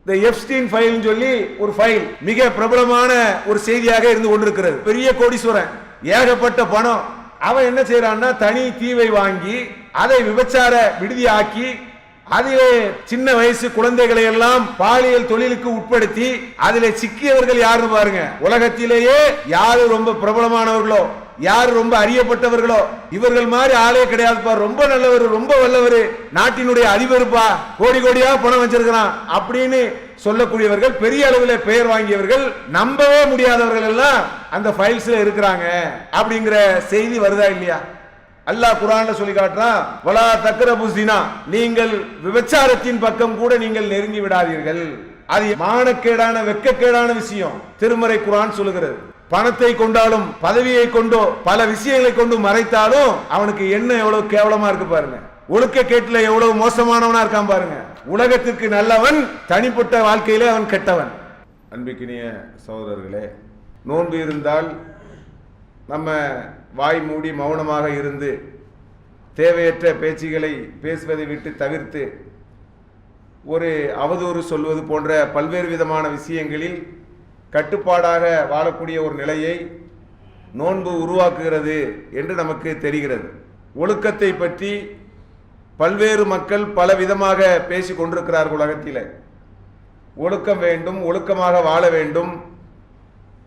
இந்த Epstein file சொல்லி ஒரு ஃபைல் மிக பிரபலமான ஒரு செய்தியாக இருந்து கொண்டிருக்கிறது. பெரிய கோடீஸ்வரன், ஏகப்பட்ட பணம். அவன் என்ன செய்யறான்னா, தனி தீவை வாங்கி அதை விபச்சார விடுதியாக்கி அதிலே சின்ன வயசு குழந்தைகளை எல்லாம் பாலியல் தொழிலுக்கு உட்படுத்தி அதிலே சிக்கியவர்கள் யாருன்னு பாருங்க. உலகத்திலேயே யாரு ரொம்ப பிரபலமானவர்களோ, யார் ரொம்ப அறியப்பட்டவர்களோ, இவர்கள் மாதிரி ஆளே கிடையாதுப்பா, ரொம்ப நல்லவர், ரொம்ப வல்லவர், நாட்டினுடைய அதிபருப்பா, கோடி கோடியா பணம் வச்சிருக்கிறான் அப்படின்னு சொல்லக்கூடியவர்கள், பெரிய அளவில் பெயர் வாங்கியவர்கள், நம்பவே முடியாதவர்கள் எல்லாம் அந்த ஃபைல்ஸ்ல இருக்கிறாங்க அப்படிங்கிற செய்தி வருதா இல்லையா? அல்லாஹ் குர்ஆன்ல சொல்லி காட்டுறான், வலா தக்ரபு ஸினா, நீங்கள் விபச்சாரத்தின் பக்கம் கூட நீங்கள் நெருங்கி விடாதீர்கள். அது மானக்கேடான வெட்கக்கேடான விஷயம். திருமறை குர்ஆன் சொல்லுகிறது. பணத்தை கொண்டாலும் பதவியை கொண்டோ பல விஷயங்களை கொண்டு மறைத்தாலும் அவனுக்கு என்ன எவ்வளவு கேவலமா இருக்கு பாருங்க. ஒழுக்க கேட்டுல எவ்வளவு மோசமானவனா இருக்கான் பாருங்க. உலகத்திற்கு நல்லவன், தனிப்பட்ட வாழ்க்கையிலே அவன் கெட்டவன். அன்பிக்கினிய சகோதரர்களே, நோன்பு இருந்தால் நம்ம வாய் மூடி மௌனமாக இருந்து தேவையற்ற பேச்சுகளை பேசுவதை விட்டு தவிர்த்து ஒரு அவதூறு சொல்வது போன்ற பல்வேறு விதமான விஷயங்களில் கட்டுப்பாடாக வாழக்கூடிய ஒரு நிலையை நோன்பு உருவாக்குகிறது என்று நமக்கு தெரிகிறது. ஒழுக்கத்தை பற்றி பல்வேறு மக்கள் பல விதமாக பேசி கொண்டிருக்கிறார்கள் உலகத்தில். ஒழுக்கம் வேண்டும், ஒழுக்கமாக வாழ வேண்டும்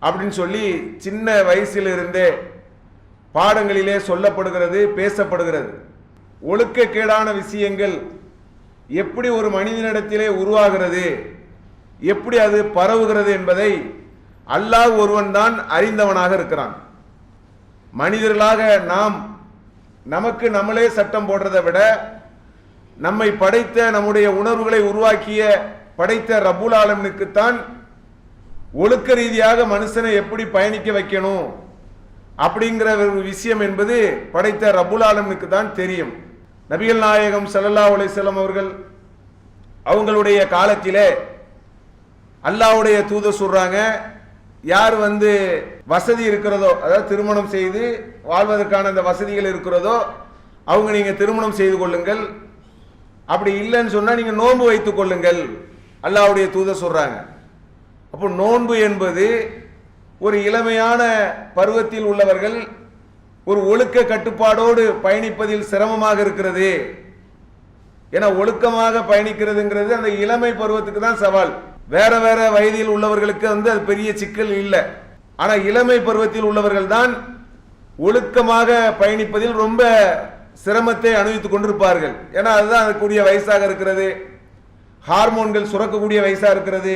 அப்படின்னு சொல்லி சின்ன வயசிலிருந்தே பாடங்களிலே சொல்லப்படுகிறது, பேசப்படுகிறது. ஒழுக்கக்கேடான விஷயங்கள் எப்படி ஒரு மனிதனிடத்திலே உருவாகிறது, எப்படி அது பரவுகிறது என்பதை அல்லாஹ் ஒருவன் தான் அறிந்தவனாக இருக்கிறான். மனிதர்களாக நாம் நமக்கு நம்மளே சட்டம் போடுறதை விட நம்மை படைத்த, நம்முடைய உணர்வுகளை உருவாக்கிய படைத்த ரப்புல் ஆலமீனுக்குத்தான் ஒழுக்க ரீதியாக மனுஷனை எப்படி பயணிக்க வைக்கணும் அப்படிங்கிற ஒரு விஷயம் என்பது படைத்த ரப்புல் ஆலமீனுக்கு தான் தெரியும். நபிகள் நாயகம் ஸல்லல்லாஹு அலைஹி வஸல்லம் அவர்கள் அவங்களுடைய காலத்திலே அல்லாஹ்வுடைய தூதர் சொல்றாங்க, யார் வசதி இருக்கிறதோ, அதாவது திருமணம் செய்து வாழ்வதற்கான அந்த வசதிகள் இருக்கிறதோ அவங்க நீங்க திருமணம் செய்து கொள்ளுங்கள், அப்படி இல்லைன்னு சொன்னா நீங்க நோன்பு வைத்துக் கொள்ளுங்கள், அல்லாஹ்வுடைய தூதர் சொல்றாங்க. அப்போ நோன்பு என்பது ஒரு இளமையான பருவத்தில் உள்ளவர்கள் ஒரு ஒழுக்க கட்டுப்பாடோடு பயணிப்பதில் சிரமமாக இருக்கிறது. ஏன்னா ஒழுக்கமாக பயணிக்கிறதுங்கிறது அந்த இளமை பருவத்துக்கு தான் சவால். வேற வேற வயதில் உள்ளவர்களுக்கு அது பெரிய சிக்கல் இல்லை. ஆனா இளமை பருவத்தில் உள்ளவர்கள் தான் ஒழுக்கமாக பயணிப்பதில் ரொம்ப சிரமத்தை அனுபவித்துக் கொண்டிருப்பார்கள். ஏன்னா அதுதான் அதுக்கூடிய வயசாக இருக்கிறது, ஹார்மோன்கள் சுரக்கக்கூடிய வயசா இருக்கிறது.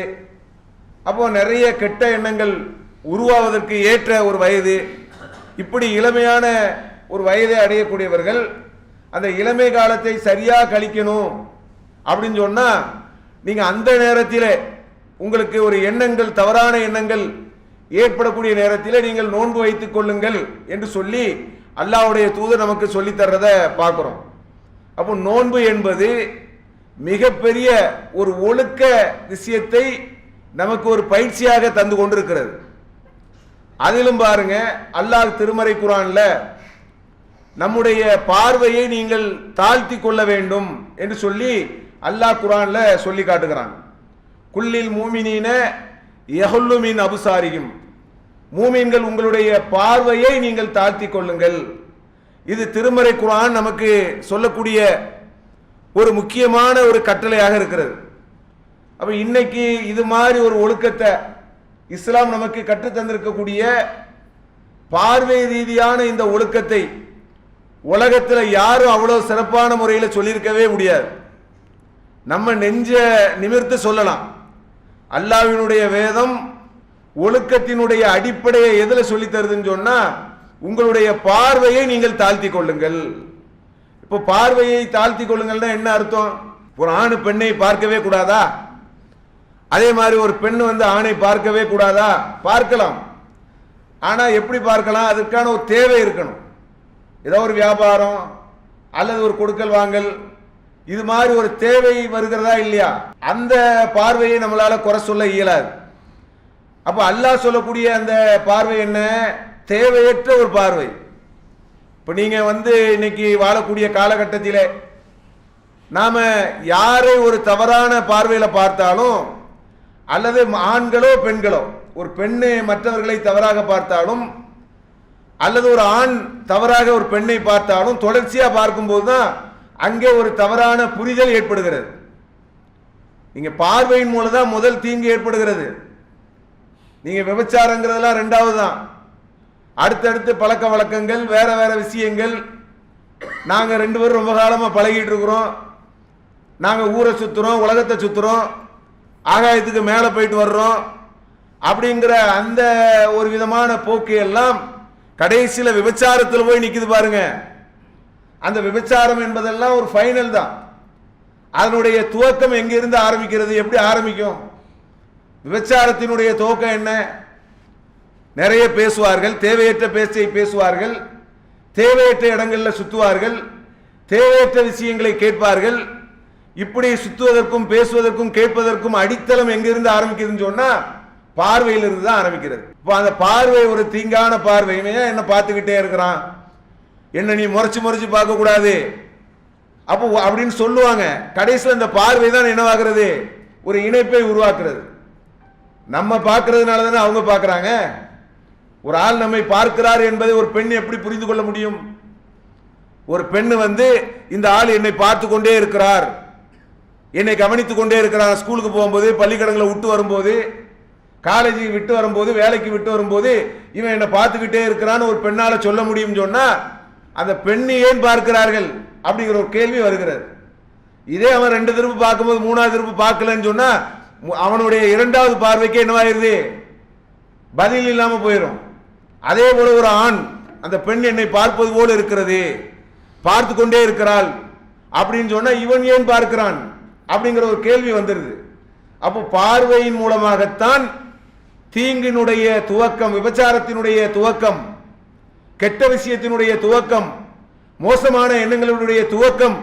அப்போ நிறைய கெட்ட எண்ணங்கள் உருவாவதற்கு ஏற்ற ஒரு வயது. இப்படி இளமையான ஒரு வயதை அடையக்கூடியவர்கள் அந்த இளமை காலத்தை சரியா கழிக்கணும் அப்படின்னு சொன்னா நீங்க அந்த நேரத்தில் உங்களுக்கு ஒரு எண்ணங்கள், தவறான எண்ணங்கள் ஏற்படக்கூடிய நேரத்தில் நீங்கள் நோன்பு வைத்துக் கொள்ளுங்கள் என்று சொல்லி அல்லாஹ்வுடைய தூதர் நமக்கு சொல்லி தர்றத பார்க்கிறோம். அப்போ நோன்பு என்பது மிகப்பெரிய ஒரு ஒழுக்க விஷயத்தை நமக்கு ஒரு பயிற்சியாக தந்து கொண்டிருக்கிறது. அதிலும் பாருங்க, அல்லாஹ் திருமறை குர்ஆன்ல நம்முடைய பார்வையை நீங்கள் தாழ்த்தி கொள்ள வேண்டும் என்று சொல்லி அல்லாஹ் குர்ஆன்ல சொல்லி காட்டுகிறான். குல்லில் மூமினீன யஹுல்லு மின் அப்சாரிஹிம், மூமின்கள் உங்களுடைய பார்வையை நீங்கள் தாழ்த்தி கொள்ளுங்கள். இது திருமறை குர்ஆன் நமக்கு சொல்லக்கூடிய ஒரு முக்கியமான ஒரு கட்டளையாக இருக்கிறது. அப்ப இன்னைக்கு இது மாதிரி ஒரு ஒழுக்கத்தை இஸ்லாம் நமக்கு கற்று தந்திருக்கக்கூடிய பார்வை ரீதியான இந்த ஒழுக்கத்தை உலகத்தில் யாரும் அவ்வளவு சிறப்பான முறையில் சொல்லியிருக்கவே முடியாது. நம்ம நெஞ்ச நிமிர்த்து சொல்லலாம், அல்லாஹ்வினுடைய வேதம் ஒழுக்கத்தினுடைய அடிப்படையை எதுல சொல்லி தருதுன்னு சொன்னா, உங்களுடைய பார்வையை நீங்கள் தாழ்த்தி கொள்ளுங்கள். இப்போ பார்வையை தாழ்த்தி கொள்ளுங்கள்னா என்ன அர்த்தம்? ஒரு ஆணு பெண்ணை பார்க்கவே கூடாதா? அதே மாதிரி ஒரு பெண் ஆணை பார்க்கவே கூடாதா? பார்க்கலாம். ஆனா எப்படி பார்க்கலாம்? அதற்கான ஒரு தேவை இருக்கணும். ஏதோ ஒரு வியாபாரம் அல்லது ஒரு கொடுக்கல் வாங்கல், இது மாதிரி ஒரு தேவை வருகிறதா இல்லையா? அந்த பார்வையை நம்மளால குறை சொல்ல இயலாது. அப்ப அல்லாஹ் சொல்லக்கூடிய அந்த பார்வை என்ன? தேவையற்ற ஒரு பார்வை. இப்ப நீங்க இன்னைக்கு வாழக்கூடிய காலகட்டத்திலே நாம யாரை ஒரு தவறான பார்வையில பார்த்தாலும் அல்லது ஆண்களோ பெண்களோ, ஒரு பெண்ணு மற்றவர்களை தவறாக பார்த்தாலும் அல்லது ஒரு ஆண் தவறாக ஒரு பெண்ணை பார்த்தாலும் தொடர்ச்சியா பார்க்கும்போது தான் அங்கே ஒரு தவறான புரிதல் ஏற்படுகிறது. நீங்க பார்வையின் மூலம் தான் முதல் தீங்கு ஏற்படுகிறது. நீங்க விபச்சாரங்கிறதெல்லாம் ரெண்டாவது தான். அடுத்தடுத்து பழக்க வழக்கங்கள், வேற வேற விஷயங்கள். நாங்க ரெண்டு பேரும் ரொம்ப காலமா பழகிட்டு இருக்கிறோம், நாங்க ஊரை சுத்துறோம், உலகத்தை சுத்துறோம், ஆகாயத்துக்கு மேலே போயிட்டு வர்றோம் அப்படிங்கிற அந்த ஒரு விதமான போக்கு எல்லாம் கடைசியில் விபச்சாரத்தில் போய் நிக்குது பாருங்க. அந்த விபச்சாரம் என்பதெல்லாம் ஒரு ஃபைனல் தான். அதனுடைய துவக்கம் எங்கிருந்து ஆரம்பிக்கிறது, எப்படி ஆரம்பிக்கும்? விபச்சாரத்தினுடைய துவக்கம் என்ன? நிறைய பேசுவார்கள், தேவையற்ற பேச்சை பேசுவார்கள், தேவையற்ற இடங்களில் சுத்துவார்கள், தேவையற்ற விஷயங்களை கேட்பார்கள். இப்படி சுத்துவதற்கும் பேசுவதற்கும் கேட்பதற்கும் அடித்தளம் எங்கிருந்து ஆரம்பிக்குதுன்னு சொன்னா பார்வையிலிருந்து தான் ஆரம்பிக்கிறது. இப்போ அந்த பார்வை ஒரு தீங்கான பார்வை. என்ன பார்த்துக்கிட்டே இருக்கிறான், என்ன நீ முறைச்சு முறைச்சு பார்க்க கூடாது அப்போ அப்படின்னு சொல்லுவாங்க. கடைசியில் இந்த பார்வை தான் என்னவாகிறது, ஒரு இணைப்பை உருவாக்குறது. நம்ம பார்க்கறதுனால தானே அவங்க பார்க்கறாங்க. ஒரு ஆள் நம்மை பார்க்கிறார் என்பதை ஒரு பெண் எப்படி புரிந்து கொள்ள முடியும்? ஒரு பெண் இந்த ஆள் என்னை பார்த்து கொண்டே இருக்கிறார், என்னை கவனித்துக் கொண்டே இருக்கிறார். ஸ்கூலுக்கு போகும்போது, பள்ளிக்கடங்களை விட்டு வரும்போது, காலேஜுக்கு விட்டு வரும்போது, வேலைக்கு விட்டு வரும்போது இவன் என்னை பார்த்துக்கிட்டே இருக்கிறான்னு ஒரு பெண்ணால சொல்ல முடியும் சொன்னா அந்த பெண்ணை ஏன் பார்க்கிறார்கள் அப்படிங்கிற ஒரு கேள்வி வருகிறது. இதே அவன் 2 திருப்பு பார்க்கும்போது 3வது திருப்பு பார்க்கலன்னு சொன்னா அவனுடைய 2வது பார்வைக்கு என்னவாயிருது, பதில் இல்லாம போயிடும். அதே போல ஒரு ஆண் அந்த பெண் என்னை பார்ப்பது போல இருக்கிறது, பார்த்து கொண்டே இருக்கிறாள் அப்படின்னு சொன்னா இவன் ஏன் பார்க்கிறான் அப்படிங்கிற ஒரு கேள்வி வந்துருது. அப்போ பார்வையின் மூலமாகத்தான் தீங்கினுடைய துவக்கம், விபச்சாரத்தினுடைய துவக்கம், கெட்ட விஷயத்தினுடைய துவக்கம், மோசமான எண்ணங்களுடைய துவக்கம்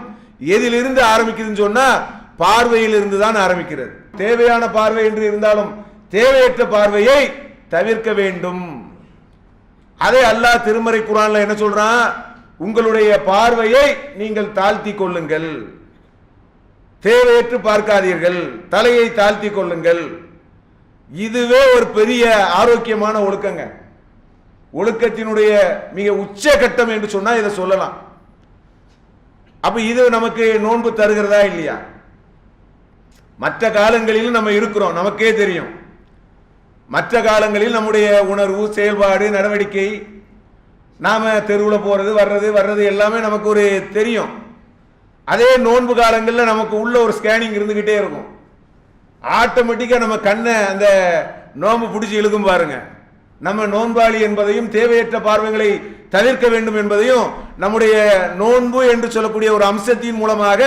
எதிலிருந்து ஆரம்பிக்குதுன்னு சொன்னா பார்வையில் இருந்து தான் ஆரம்பிக்கிறது. தேவையான பார்வை என்று இருந்தாலும் தேவையற்ற பார்வையை தவிர்க்க வேண்டும். அதே அல்லாஹ் திருமறை குர்ஆன்ல என்ன சொல்றான், உங்களுடைய பார்வையை நீங்கள் தாழ்த்தி கொள்ளுங்கள், தேவையற்று பார்க்காதீர்கள், தலையை தாழ்த்தி கொள்ளுங்கள். இதுவே ஒரு பெரிய ஆரோக்கியமான ஒழுக்கங்க. ஒழுக்கத்தினுடைய மிக உச்ச கட்டம் என்று சொன்னா இதை சொல்லலாம். அப்ப இது நமக்கு நோன்பு தருகிறதா இல்லையா? மற்ற காலங்களிலும் நம்ம இருக்கிறோம், நமக்கே தெரியும். மற்ற காலங்களில் நம்முடைய உணர்வு, செயல்பாடு, நடவடிக்கை, நாம தெருவில் போறது வர்றது எல்லாமே நமக்கு ஒரு தெரியும். அதே நோன்பு காலங்களில் நமக்கு உள்ள ஒரு ஸ்கேனிங் இருந்துகிட்டே இருக்கும். ஆட்டோமேட்டிக்கா நம்ம கண்ணை அந்த நோன்பு பிடிச்சி இழுக்கும் பாருங்க. நம்ம நோன்பாளி என்பதையும் தேவையற்ற பார்வைகளை தவிர்க்க வேண்டும் என்பதையும் நம்முடைய நோன்பு என்று சொல்லக்கூடிய ஒரு அம்சத்தின் மூலமாக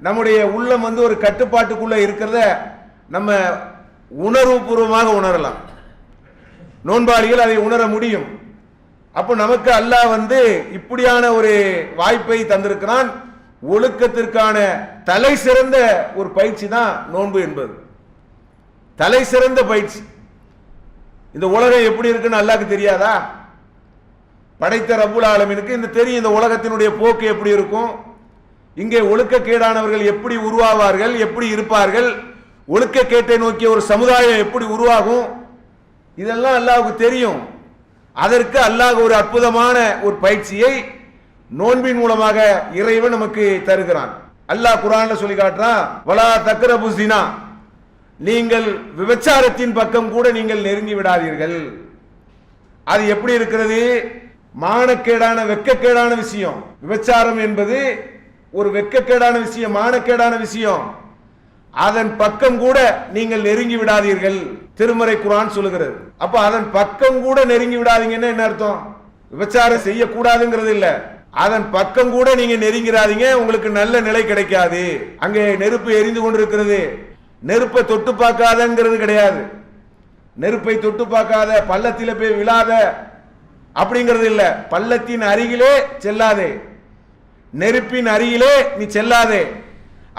நம்முடைய உள்ளம் ஒரு கட்டுப்பாட்டுக்குள்ள இருக்கிறத நம்ம உணர்வுபூர்வமாக உணரலாம். நோன்பாளிகள் அதை உணர முடியும். அப்போ நமக்கு அல்லாஹ் இப்படியான ஒரு வாய்ப்பை தந்திருக்கிறான். ஒழுக்கத்திற்கான தலை சிறந்த ஒரு பயிற்சி தான் நோன்பு என்பது. தலை சிறந்த பயிற்சி. இந்த உலகம் எப்படி இருக்குன்னு அல்லாஹ்க்கு தெரியாதா? படைத்த ரப்புல் ஆலமீனுக்கு இந்த தெரியும், இந்த உலகத்தினுடைய போக்கு எப்படி இருக்கும், இங்கே ஒழுக்கக்கேடானவர்கள் எப்படி உருவாவார்கள், எப்படி இருப்பார்கள், ஒழுக்கக்கேட்டை நோக்கிய ஒரு சமுதாயம் எப்படி உருவாகும், இதெல்லாம் அல்லாஹ்வுக்கு தெரியும். அதற்கு அல்லாஹ் ஒரு அற்புதமான ஒரு பயிற்சியை நோன்பின் மூலமாக இறைவன் நமக்கு தருகிறான். அல்லாஹ் குர்ஆன்ல சொல்லி காட்டுறான், வலா தக்ரபு ஸினா, நீங்கள் விபச்சாரத்தின் பக்கம் கூட நீங்கள் நெருங்கி விடாதீர்கள். அது எப்படி இருக்கிறது? மானக்கேடான, வெட்கக்கேடான விஷயம். விபச்சாரம் என்பது ஒரு வெட்கக்கேடான விஷயம், மானக்கேடான விஷயம். அதன் பக்கம் கூட நீங்கள் நெருங்கி விடாதீர்கள் திருமறை குர்ஆன் சொல்லுகிறது. அப்ப அதன் பக்கம் கூட நெருங்கி விடாதீங்கன்னா என்ன அர்த்தம்? விபச்சாரம் செய்யக்கூடாதுங்கிறது இல்ல, அதன் பக்கம் கூட நீங்க நெருங்கிறாதீங்க, உங்களுக்கு நல்ல நிலை கிடைக்காது. அங்கே நெருப்பு எரிந்து கொண்டிருக்கிறது, நெருப்பை தொட்டு பார்க்காதங்கிறது கிடையாது. நெருப்பை தொட்டு பார்க்காத, பள்ளத்தில போய் விழாத அப்படிங்கிறது இல்ல. பள்ளத்தின் அருகிலே செல்லாதே, நெருப்பின் அருகிலே நீ செல்லாதே.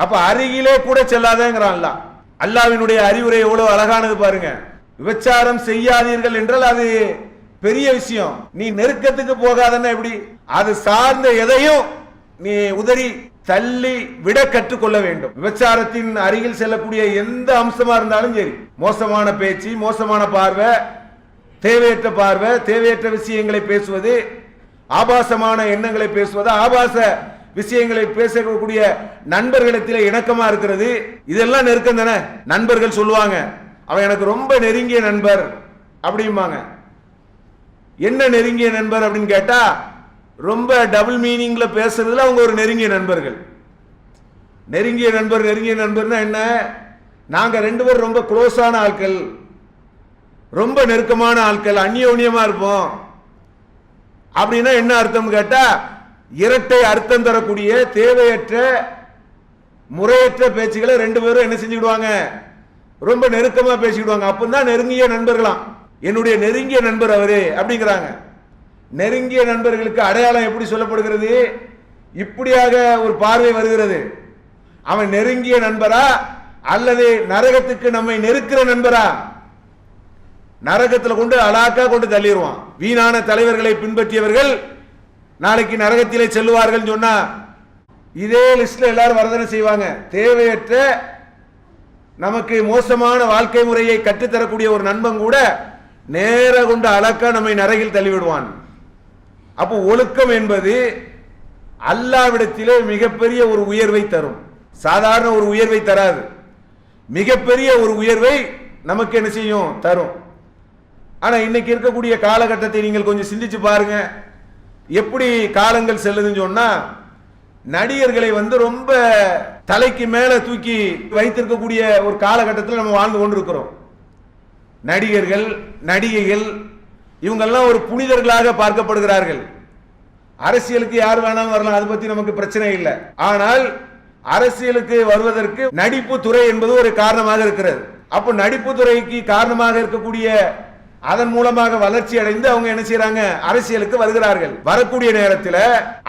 அப்ப அருகிலே கூட செல்லாதேங்கிறான் அல்லாஹ். அல்லாஹ்வினுடைய அறிவுரை எவ்வளவு அழகானது பாருங்க. விபச்சாரம் செய்யாதீர்கள் என்றால் அது பெரிய விஷயம். நீ நெருக்கத்துக்கு போகாதன்னா எப்படி? அது சார்ந்த எதையும் நீ உதறி தள்ளி விட கற்றுக்கொள்ள வேண்டும். விபச்சாரத்தின் அருகில் செல்லக்கூடிய எந்த அம்சமா இருந்தாலும் சரி, மோசமான பேச்சு, மோசமான பார்வை, தேவையற்ற பார்வை, தேவையற்ற விஷயங்களை பேசுவது, ஆபாசமான எண்ணங்களை பேசுவது, ஆபாச விஷயங்களை பேசக்கூடிய நண்பர்களிடத்தில் இணக்கமா இருக்கிறது, இதெல்லாம் நெருக்கம் தானே. நண்பர்கள் சொல்லுவாங்க, அவன் எனக்கு ரொம்ப நெருங்கிய நண்பர் அப்படிம்பாங்க. என்ன நெருங்கிய நண்பர் அப்படின்னு கேட்டா, ரொம்ப டபுள் மீனிங்ல பேசுறதுல அவங்க ஒரு நெருங்கிய நண்பர்கள். நெருங்கிய நண்பர்னா என்ன? நாங்க ரெண்டு பேரும் ரொம்ப க்ளோஸான ஆட்கள், ரொம்ப நெருக்கமான ஆட்கள், அந்நியோன்யமா இருப்போம் அப்படின்னா என்ன அர்த்தம் கேட்டா, இரட்டை அர்த்தம் தரக்கூடிய தேவையற்ற முறையற்ற பேச்சுகளை ரெண்டு பேரும் என்ன செஞ்சுக்கிடுவாங்க, ரொம்ப நெருக்கமா பேசிக்கிடுவாங்க. அப்பதான் நெருங்கிய நண்பர்களாம். என்னுடைய நெருங்கிய நண்பர் அவரு அப்படிங்கிறாங்க. நெருங்கிய நண்பர்களுக்கு அடையாளம் எப்படி சொல்லப்படுகிறது? இப்படியாக ஒரு பார்வை வருகிறது. அவன் நெருங்கிய நண்பரா அல்லது நரகத்துக்கு நம்மை நெருக்கிற நண்பரா? நரகத்தில் கொண்டு அலாக்கா கொண்டு தள்ளிடுவான். வீணான தலைவர்களை பின்பற்றியவர்கள் நாளைக்கு நரகத்திலே செல்லுவார்கள் சொன்னா இதே லிஸ்ட்ல எல்லாரும் வரதனை செய்வாங்க. தேவையற்ற நமக்கு மோசமான வாழ்க்கை முறையை கற்றுத்தரக்கூடிய ஒரு நண்பன் கூட நேர கொண்டு அலக்கா நம்மை நரகில் தள்ளிவிடுவான். அப்போ ஒழுக்கம் என்பது அல்லாஹ்விடத்திலே மிகப்பெரிய ஒரு உயர்வை தரும். சாதாரண ஒரு உயர்வை தராது, மிகப்பெரிய ஒரு உயர்வை நமக்கு என்ன செய்யும், தரும். ஆனா இன்னைக்கு இருக்கக்கூடிய காலகட்டத்தை நீங்கள் கொஞ்சம் சிந்திச்சு பாருங்க. எப்படி காலங்கள் செல்லுதுன்னு சொன்னா, நடிகர்களை ரொம்ப தலைக்கு மேல தூக்கி வைத்திருக்கக்கூடிய ஒரு காலகட்டத்தில் நம்ம வாழ்ந்து கொண்டிருக்கிறோம். நடிகர்கள், நடிகைகள் இவங்கெல்லாம் ஒரு புனிதர்களாக பார்க்கப்படுகிறார்கள். அரசியலுக்கு யார் வேணாலும் வரலாம், அதை பத்தி நமக்கு பிரச்சனை இல்லை. ஆனால் அரசியலுக்கு வருவதற்கு நடிப்பு துறை என்பது ஒரு காரணமாக இருக்கிறது. அப்போ நடிப்பு துறைக்கு காரணமாக இருக்கக்கூடிய அதன் மூலமாக வளர்ச்சி அடைந்து அவங்க என்ன செய்யறாங்க, அரசியலுக்கு வருகிறார்கள். வரக்கூடிய நேரத்தில்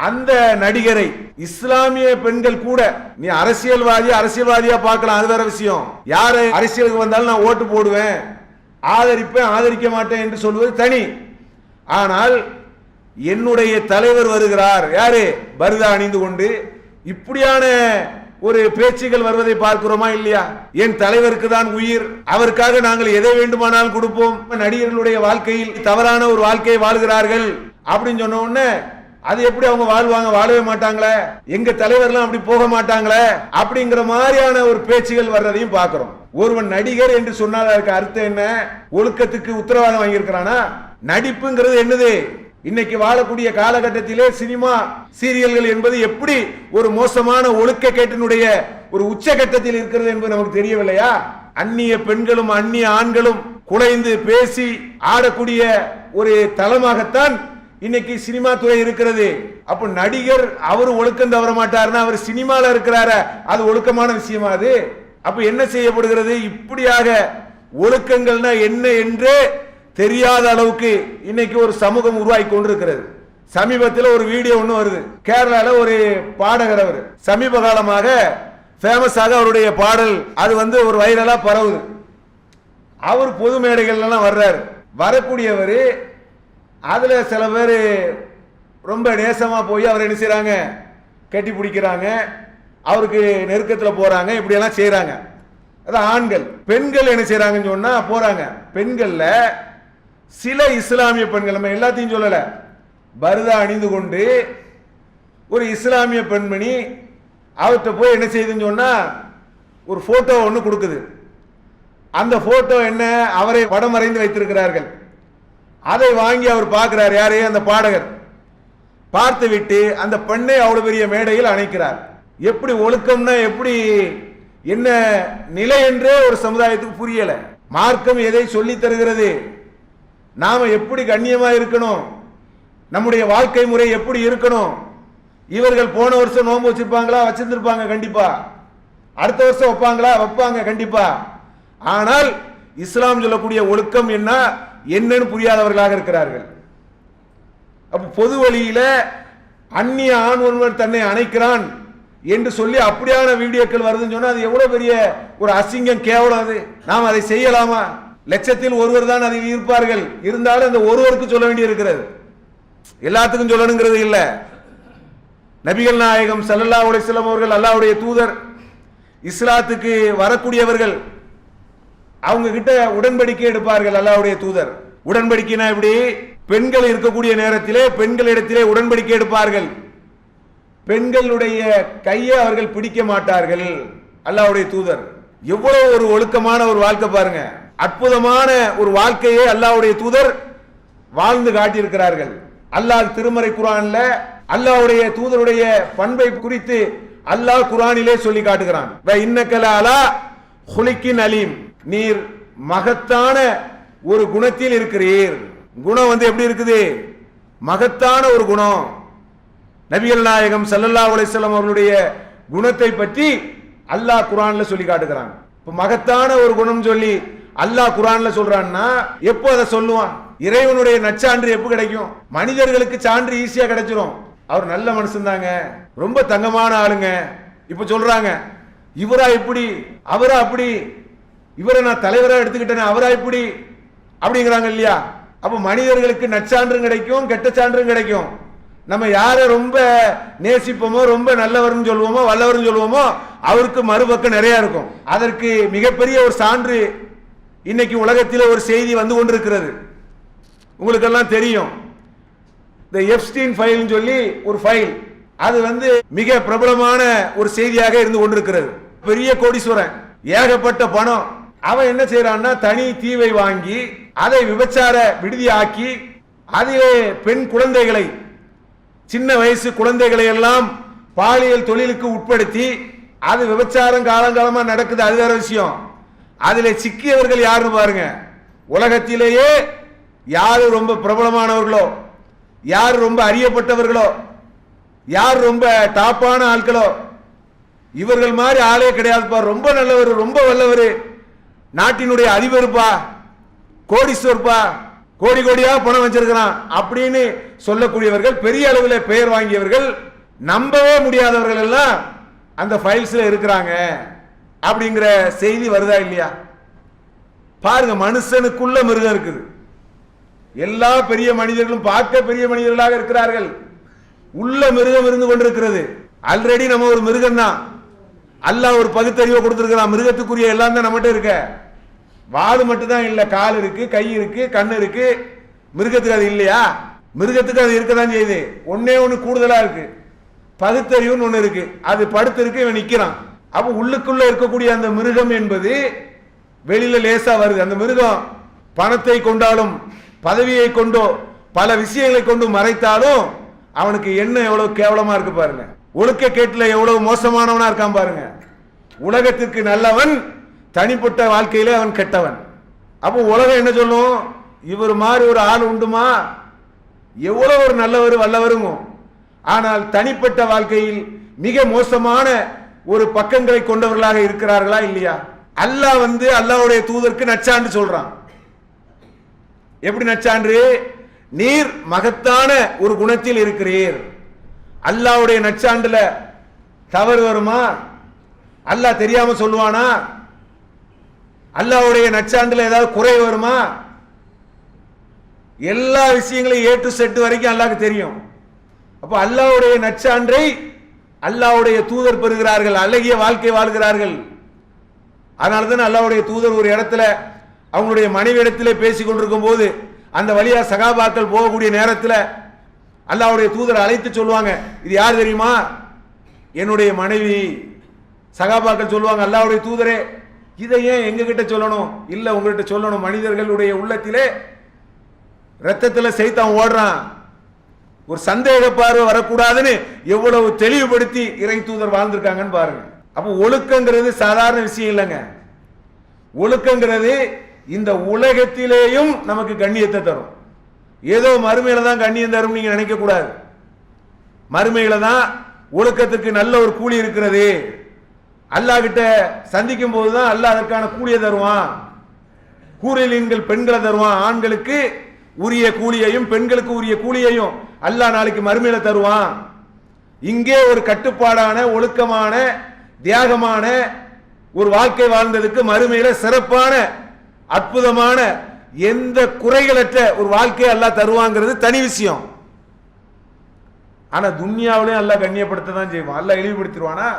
அந்த நடிகரை இஸ்லாமிய பெண்கள் கூட, நீ அரசியல்வாதியா பார்க்கலாம், அது வேற விஷயம். யாரு அரசியலுக்கு வந்தாலும் நான் ஓட்டு போடுவேன், ஆதரிப்பேன், ஆதரிக்க மாட்டேன் என்று சொல்வது தனி. ஆனால் என்னுடைய தலைவர் வருகிறார், யாரு, பர்தா அணிந்து கொண்டு, இப்படியான ஒரு பேச்சுகள் வருவதை பார்க்கிறோமா இல்லையா? என் தலைவருக்கு தான் உயிர், அவருக்காக நாங்கள் எதை வேண்டுமானாலும் கொடுப்போம். நடிகர்களுடைய வாழ்க்கையில் தவறான ஒரு வாழ்க்கையை வாழ்கிறார்கள் அப்படின்னு சொன்ன உடனே அது எப்படி அவங்க வாழ்வாங்க? வாழவே மாட்டாங்களே. எங்க தலைவர்லாம் அப்படி போக மாட்டாங்களே அப்படிங்கிற மாதிரியான ஒரு பேச்சுகள் வர்றதையும் பார்க்கிறோம். ஒருவன் நடிகர் என்று சொன்னால் அதுக்கு அர்த்தம் என்ன? ஒழுக்கத்துக்கு உத்தரவாதம் வாங்கியிருக்கிறானா? நடிப்புங்கிறது என்னது? இன்னைக்கு வாழக்கூடிய காலகட்டத்திலே சினிமா சீரியல்கள் என்பது எப்படி ஒரு மோசமான ஒழுக்க கேட்டினுடைய ஒரு உச்சகட்டத்தில் இருக்கிறது என்பது நமக்கு தெரியவில்லையா? அந்நிய பெண்களும் அந்நிய ஆண்களும் குலைந்து பேசி ஆடக்கூடிய ஒரு தளமாகத்தான் இன்னைக்கு சினிமா துறை இருக்கிறது. அப்ப நடிகர் அவர் ஒழுக்கம் தவற மாட்டாருன்னா அவர் சினிமால இருக்கிறார, அது ஒழுக்கமான விஷயமா? அது அப்ப என்ன செய்யப்படுகிறது? இப்படியாக ஒழுக்கங்கள்னா என்ன என்று தெரியாத அளவுக்கு இன்னைக்கு ஒரு சமூகம் உருவாகி கொண்டிருக்கிறது. சமீபத்தில் ஒரு வீடியோ ஒன்று வருது. கேரளால ஒரு பாடகர், அவர் சமீப காலமாக ஃபேமஸாக அவருடைய பாடல் அது ஒரு வைரலா பரவுது. அவர் பொது மேடைகள் எல்லாம் வர்றாரு. வரக்கூடியவர் அதுல சில பேர் ரொம்ப நேசமா போய் அவர் என்ன செய்யறாங்க, கட்டி பிடிக்கிறாங்க, அவருக்கு நெருக்கத்தில் போறாங்க, இப்படி எல்லாம் செய்யறாங்க. அதான் ஆண்கள். பெண்கள் என்ன செய்யறாங்கன்னு சொன்னா போறாங்க. பெண்கள்ல சில இஸ்லாமிய பெண்கள், நம்ம எல்லாத்தையும் சொல்லல, பர்தா அணிந்து கொண்டு ஒரு இஸ்லாமிய பெண்மணி அவர்கிட்ட போய் என்ன செய்யுதுன்னு சொன்னா ஒரு போட்டோ ஒன்று கொடுக்குது. அந்த போட்டோ என்ன, அவரை படம் வரைந்து வைத்திருக்கிறார்கள். அதை வாங்கி அவர் பார்க்கிறார். யாரே? அந்த பாடகர். பார்த்து விட்டு அந்த பெண்ணை அவ்வளவு பெரிய மேடையில் அணைக்கிறார். எப்படி ஒழுக்கம்னா எப்படி, என்ன நிலை என்றே ஒரு சமுதாயத்துக்கு புரியல. மார்க்கம் எதை சொல்லி தருகிறது, நாம எப்படி கண்ணியமா இருக்கணும், நம்முடைய வாழ்க்கை முறை எப்படி இருக்கணும். இவர்கள் போன வருஷம் நோன்பு வச்சிருப்பாங்களா? வச்சிருந்திருப்பாங்க கண்டிப்பா. அடுத்த வருஷம் வைப்பாங்களா? வைப்பாங்க கண்டிப்பா. ஆனால் இஸ்லாம் சொல்லக்கூடிய ஒழுக்கம் என்ன என்னன்னு புரியாதவர்களாக இருக்கிறார்கள். அப்ப பொது வழியில அந்நிய ஆண் ஒருவர் தன்னை அணைக்கிறான் என்று சொல்லி அப்படியான வீடியோக்கள் வருதுன்னு சொன்னா அது எவ்வளவு பெரிய ஒரு அசிங்கம், கேவலம். அது நாம் அதை செய்யலாமா? லட்சத்தில் ஒருவர் தான் அதில் இருப்பார்கள். இருந்தாலும் அந்த ஒருவருக்கு சொல்ல வேண்டி இருக்கிறது, எல்லாத்துக்கும் சொல்லணுங்கிறது இல்ல. நபிகள் நாயகம் ஸல்லல்லாஹு அலைஹி வஸல்லம் அவர்கள் அல்லாஹ்வுடைய தூதர், இஸ்லாத்துக்கு வரக்கூடியவர்கள் அவங்க கிட்ட உடன்படிக்கை எடுப்பார்கள். அல்லாஹ்வுடைய தூதர் உடன்படிக்கைனா எப்படி? பெண்கள் இருக்கக்கூடிய நேரத்திலே பெண்களிடத்திலே உடன்படிக்கை எடுப்பார்கள். பெண்களுடைய கையை அவர்கள் பிடிக்க மாட்டார்கள். அல்லாஹ்வுடைய தூதர் எவ்வளவு ஒரு ஒழுக்கமான ஒரு வாழ்க்கை பாருங்க. அற்புதமான ஒரு வாழ்க்கையை அல்லாஹ்வுடைய தூதர் வாழ்ந்து காட்டியிருக்கிறார்கள். அல்லாஹ் திருமறை குர்ஆன்ல அல்லாஹ்வுடைய தூதருடைய பண்பை குறித்து அல்லாஹ் குர்ஆனிலே சொல்லி காட்டுகிறான். வ இன்னக லஅலா குலிக்கின் அலீம், நீர் மகத்தான ஒரு குணத்தில் இருக்கிறீர். குணம் எப்படி இருக்குது? மகத்தான ஒரு குணம். நபிகள் நாயகம் ஸல்லல்லாஹு அலைஹி வஸல்லம் அவர்களுடைய குணத்தை பற்றி அல்லாஹ் குர்ஆன்ல சொல்லி காட்டுகிறான். இப்ப மகத்தான ஒரு குணம் சொல்லி அல்லாஹ் குர்ஆன்ல சொல்றான்னா எப்போ அதை சொல்லுவான்? இறைவனுடைய நற்சான்று எப்ப கிடைக்கும்? மனிதர்களுக்கு சான்று ஈஸியா கிடைச்சிரும். அவர் நல்ல மனுஷன் தாங்க, ரொம்ப தங்கமான ஆளுங்க. இப்ப சொல்றாங்க இவரா இப்படி அவரா அப்படி, இவரை நான் தலைவரா எடுத்துக்கிட்டேன் அவரா இப்படி அப்படிங்கிறாங்க இல்லையா? அப்ப மனிதர்களுக்கு நற்சான்றும் கிடைக்கும், கெட்ட சான்றும் கிடைக்கும். நம்ம யாரை ரொம்ப நேசிப்போமோ, ரொம்ப நல்லவர்னு சொல்லுவோமோ, வல்லவர்னு சொல்லுவோமோ, அவருக்கு மறுபக்கம் நிறைய இருக்கும். அதற்கு மிகப்பெரிய ஒரு சான்று இன்னைக்கு உலகத்தில் ஒரு செய்தி வந்து கொண்டிருக்கிறது. உங்களுக்கெல்லாம் தெரியும், இந்த எப்ஸ்டீன் ஃபைல் சொல்லி ஒரு ஃபைல், அது மிக பிரபலமான ஒரு செய்தியாக இருந்து கொண்டிருக்கிறது. பெரிய கோடீஸ்வரன், ஏகப்பட்ட பணம். அவன் என்ன செய்யறான்னா தனி தீவை வாங்கி அதை விபச்சார விடுதியாக்கி அதிலே பெண் குழந்தைகளை, சின்ன வயசு குழந்தைகளை எல்லாம் பாலியல் தொழிலுக்கு உட்படுத்தி அது விபச்சாரம் காலங்காலமா நடக்குது. அது வேற விஷயம். அதிலே சிக்கியவர்கள் யாருன்னு பாருங்க. உலகத்திலேயே யாரு ரொம்ப பிரபலமானவர்களோ, யார் ரொம்ப அறியப்பட்டவர்களோ, யார் ரொம்ப டாப்பான ஆட்களோ, இவர்கள் மாதிரி ஆளே கிடையாதுப்பா. ரொம்ப நல்லவர், ரொம்ப வல்லவர், நாட்டினுடைய அதிபர்ப்பா, கோடீஸ்வர்ப்பா, கோடி கோடியா பணம் வச்சிருக்கிறான் அப்படின்னு சொல்லக்கூடியவர்கள், பெரிய அளவில் பெயர் வாங்கியவர்கள், நம்பவே முடியாதவர்கள் எல்லாம் அந்த ஃபைல்ஸ்ல இருக்கிறாங்க அப்படிங்கிற செய்தி வருதா இல்லையா? பாருங்க, மனுஷனுக்குள்ள மிருகம் இருக்குது. எல்லா பெரிய மனிதர்களும் பார்க்க பெரிய மனிதர்களாக இருக்கிறார்கள், உள்ள மிருகம் இருந்து கொண்டிருக்கிறது. ஆல்ரெடி நம்ம ஒரு மிருகம் தான். அல்லாஹ் ஒரு பகுத்தறிவை கொடுத்திருக்கிறான். மிருகத்துக்குரிய எல்லாம் தான் நம்மகிட்ட இருக்க. வாது மட்டும் தான் இல்ல, கால் இருக்கு, கை இருக்கு, கண்ணு இருக்கு. மிருகத்துக்கு அது இல்லையா? மிருகத்துக்கு அது இருக்கதான் செய்யுது. ஒன்னே ஒண்ணு கூடுதலா இருக்கு, பகுத்தறிவுன்னு ஒண்ணு இருக்கு. அது படுத்து இருக்கு, இவன் நிக்கிறான். அப்ப உள்ளுக்குள்ள இருக்கக்கூடிய அந்த மிருகம் என்பது வெளியில லேசா வருது. அந்த மிருகம் பணத்தை கொண்டாலும் பதவியை கொண்டோ பல விஷயங்களை கொண்டு மறைத்தாலும் அவனுக்கு என்ன எவ்வளவு கேவலமா இருக்கு பாருங்க. ஒழுக்க கேட்டுல எவ்வளவு மோசமானவனா இருக்கான் பாருங்க. உலகத்திற்கு நல்லவன், தனிப்பட்ட வாழ்க்கையிலே அவன் கெட்டவன். அப்போ உலகம் என்ன சொல்லும்? இவர் மாதிரி ஒரு ஆள் உண்டுமா? எவ்வளவு ஒரு நல்லவர் வல்லவருங்க. ஆனால் தனிப்பட்ட வாழ்க்கையில் மிக மோசமான ஒரு பக்கங்களை கொண்டவர்களாக இருக்கிறார்களா இல்லையா? அல்லாஹ் அல்லாஹ்வுடைய தூதருக்கு நச்சான்று சொல்றான். எப்படி நச்சான்று? நீர் மகத்தான ஒரு குணத்தில் இருக்கிறீர். அல்லாஹ்வுடைய நச்சாண்டுல தவறு வருமா? அல்லாஹ் தெரியாம சொல்லுவானா? அல்லாஹ்வுடைய நச்சாண்டுல ஏதாவது குறை வருமா? எல்லா விஷயங்களையும் ஏ டு செட் வரைக்கும் அல்லாஹ்க்கு தெரியும். அப்ப அல்லாஹ்வுடைய நச்சான்றை அல்லாஹ்வுடைய தூதர் பெறுகிறார்கள், அழகிய வாழ்க்கை வாழ்கிறார்கள். அதனாலதான் அல்லாஹ்வுடைய தூதர் ஒரு இடத்துல அவங்களுடைய மனைவி இடத்திலே பேசிக் கொண்டிருக்கும் போது அந்த வழியா சகாபாக்கள் போகக்கூடிய நேரத்தில் அல்லாஹ்வுடைய தூதர் அழைத்து சொல்லுவாங்க, இது யார் தெரியுமா? என்னுடைய மனைவி. சகாபாக்கள் சொல்லுவாங்க, அல்லாஹ்வுடைய தூதரே, இதை ஏன் எங்க கிட்ட சொல்லணும்? இல்ல, உங்ககிட்ட சொல்லணும். மனிதர்களுடைய உள்ளத்திலே ரத்தத்தில் சைத்தான் ஓடுறான், ஒரு சந்தேக பார்வை வரக்கூடாதுன்னு எவ்வளவு தெளிவுபடுத்தி இறை தூதர் வாழ்ந்திருக்காங்கன்னு பாருங்க. அப்ப ஒழுக்கங்கிறது சாதாரண விஷயம் இல்லைங்க. ஒழுக்கங்கிறது இந்த உலகத்திலேயும் நமக்கு கண்ணியத்தை தரும். ஏதோ மறுமையில தான் கண்ணியம் தரும் நீங்க நினைக்க கூடாது. மறுமையில தான் ஒழுக்கத்துக்கு நல்ல ஒரு கூலி இருக்கிறது. அல்லாஹ் கிட்ட சந்திக்கும் போதுதான் அல்லாஹ் அதற்கான கூலியை தருவான். கூலியீன்கள் பெண்களை தருவான். ஆண்களுக்கு உரிய கூலியையும் பெண்களுக்கு உரிய கூலியையும் அல்லாஹ் நாளைக்கு மறுமையில தருவான். இங்கே ஒரு கட்டுப்பாடான ஒழுக்கமான தியாகமான ஒரு வாழ்க்கை வாழ்ந்ததுக்கு மறுமையில சிறப்பான அற்புதமான எந்த குறைகளற்ற ஒரு வாழ்க்கையை அல்லாஹ் தருவாங்கிறது தனி விஷயம். ஆனா துன்யாவிலையும் அல்லாஹ் கண்ணியப்படுத்த தான் செய்வான். அல்லாஹ் இழிவுபடுத்திடுவானா?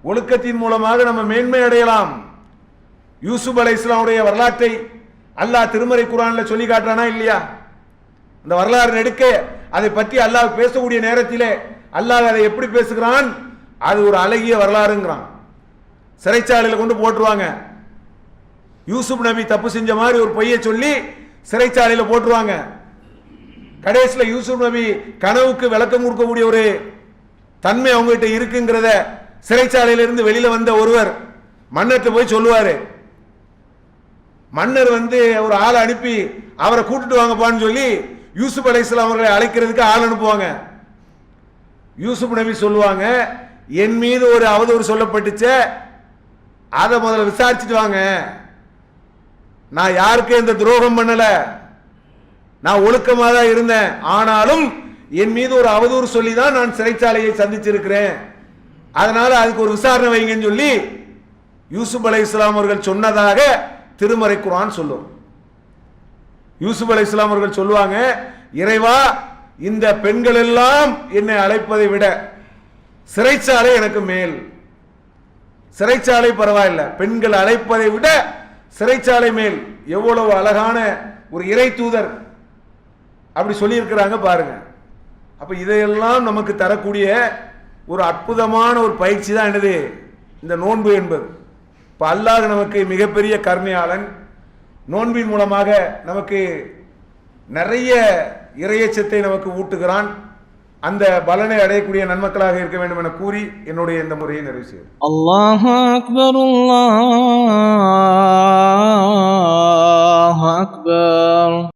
ஒழுக்கத்தின் மூலமாக நம்ம மேன்மை அடையலாம். யூசுப் அலைஹிஸ்ஸலாமுடைய வரலாற்றை அல்லாஹ் திருமறை குர்ஆன்ல சொல்லி காட்டுறானா இல்லையா? அந்த வரலாறு நெடுக்க அதை பற்றி அல்லாஹ் பேசக்கூடிய நேரத்திலே அல்லாஹ் அதை எப்படி பேசுகிறான்? அது ஒரு அழகிய வரலாறுங்கிறான். சிறைச்சாலையில் கொண்டு போட்டுருவாங்க. யூசுப் நபி தப்பு செஞ்ச மாதிரி ஒரு பொய்யை சொல்லி சிறைச்சாலையில் போட்டுருவாங்க. கடைசியில் யூசுப் நபி கனவுக்கு விளக்கம் கொடுக்கக்கூடிய ஒரு தன்மை அவங்ககிட்ட இருக்குங்கிறத சிறைச்சாலையிலிருந்து வெளியில வந்த ஒருவர் மன்னர்கிட்ட போய் சொல்லுவாரு. மன்னர் ஒரு ஆளை அனுப்பி அவரை கூட்டிட்டு வாங்கப்பான்னு சொல்லி யூசுப் அலைஹிஸ்ஸலாம் அவர்களை அழைக்கிறதுக்கு ஆள் அனுப்புவாங்க. யூசுப் நபி சொல்லுவாங்க, என் மீது ஒரு அவதூறு சொல்லப்பட்டுச்ச, அதை முதல்ல விசாரிச்சுட்டு வாங்க. நான் யாருக்கும் எந்த துரோகம் பண்ணல, நான் ஒழுக்கமாக தான் இருந்தேன். ஆனாலும் என் மீது ஒரு அவதூறு சொல்லி தான் நான் சிறைச்சாலையை சந்திச்சிருக்கிறேன். அதனால அதுக்கு ஒரு விசாரணை வைங்கன்னு சொல்லி யூசுப் அலைஹிஸ்ஸலாம் அவர்கள் சொன்னதாக திருமறை குர்ஆன் சொல்லும். யூசுப் அலைஹிஸ்ஸலாம் அவர்கள் சொல்லுவாங்க, இறைவா, இந்த பெண்கள் எல்லாம் என்னை அழைப்பதை விட சிறைச்சாலை எனக்கு மேல். சிறைச்சாலை பரவாயில்லை, பெண்கள் அழைப்பதை விட சிறைச்சாலை மேல். எவ்வளவு அழகான ஒரு இறை தூதர் அப்படி சொல்லி இருக்கிறாங்க பாருங்க. அப்ப இதையெல்லாம் நமக்கு தரக்கூடிய ஒரு அற்புதமான ஒரு பயிற்சி தான் என்னது இந்த நோன்பு என்பது. இப்ப அல்லாஹ் நமக்கு மிகப்பெரிய கருணையாளன். நோன்பின் மூலமாக நமக்கு நிறைய இறையச்சத்தை நமக்கு ஊட்டுகிறான். அந்த பலனை அடையக்கூடிய நன்மக்களாக இருக்க வேண்டும் என கூறி என்னுடைய இந்த முறையை நிறைவு செய்கிறேன். அல்லாஹு அக்பர், அல்லாஹு அக்பர்.